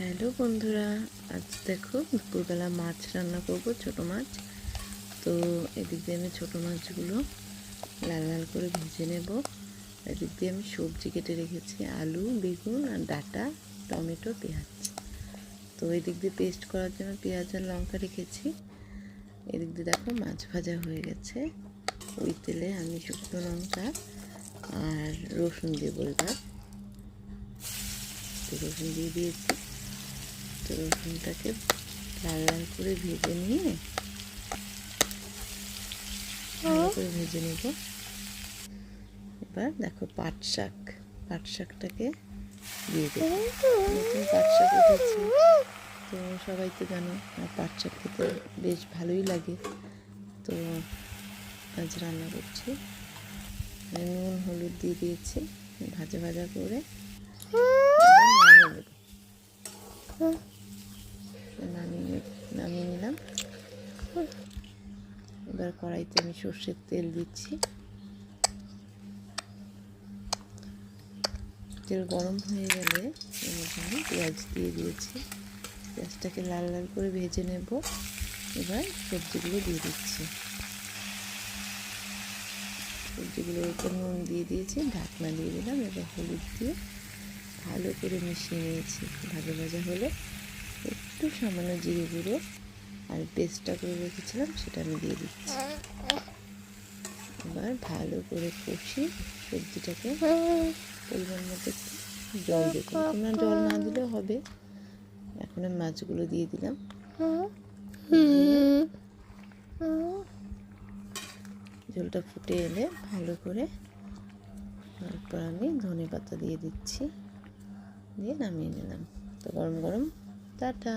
Hello বন্ধুরা, আজ দেখো দুপুরবেলা মাছ রান্না করব, ছোট মাছ। তো এদিক দিয়ে আমি ছোটো মাছগুলো লাল লাল করে ভেজে নেব। এদিক দিয়ে আমি সবজি কেটে রেখেছি, আলু, বেগুন আর ডাঁটা, টমেটো, পেঁয়াজ। তো এদিক দিয়ে পেস্ট করার জন্য পেঁয়াজ আর লঙ্কা রেখেছি। এদিক দিয়ে দেখো মাছ ভাজা হয়ে গেছে। ওই তেলে আমি শুকনো লঙ্কা আর রসুন দেবো এবার। তো রসুন দিয়ে দিয়েছি। তো রসুনটাকে লাল লাল করে ভেজে নিয়ে ভালো করে ভেজে নেব। এবার দেখো পাট শাকটাকে দিয়ে দেবো। নতুন পাট শাক উঠেছে, তো সবাই তো জানো পাট শাক খেতে বেশ ভালোই লাগে। তো আজ রান্না করছি, নুন হলুদ দিয়ে দিয়েছি, ভাজা ভাজা করে নামিয়ে নিলাম। এবার কড়াইতে আমি সর্ষের তেল দিচ্ছি। তেল গরম হয়ে গেলে এর মধ্যে আমি পেঁয়াজ দিয়ে দিয়েছি। পেঁয়াজটাকে লাল লাল করে ভেজে নেব। এবার সবজিগুলো দিয়ে দিচ্ছি। সবজিগুলোর উপর নুন দিয়ে দিয়েছি, ঢাকনা দিয়ে দিলাম। এবার হলুদ দিয়ে ভালো করে মিশিয়ে নিয়েছি। ভাজা ভাজা হলে একটু সামান্য জিরে গুঁড়ো আর পেস্টটা করে রেখেছিলাম সেটা আমি দিয়ে দিচ্ছি। এবার ভালো করে কষি সবজিটাকে পরিমাণ মতো জল দেবো। তোমরা জল না দিলেও হবে। এখন আমি মাছগুলো দিয়ে দিলাম। ঝোলটা ফুটে এলে ভালো করে তারপর আমি ধনে পাতা দিয়ে দিচ্ছি, দিয়ে নামিয়ে নিলাম। তো গরম গরম টাটা।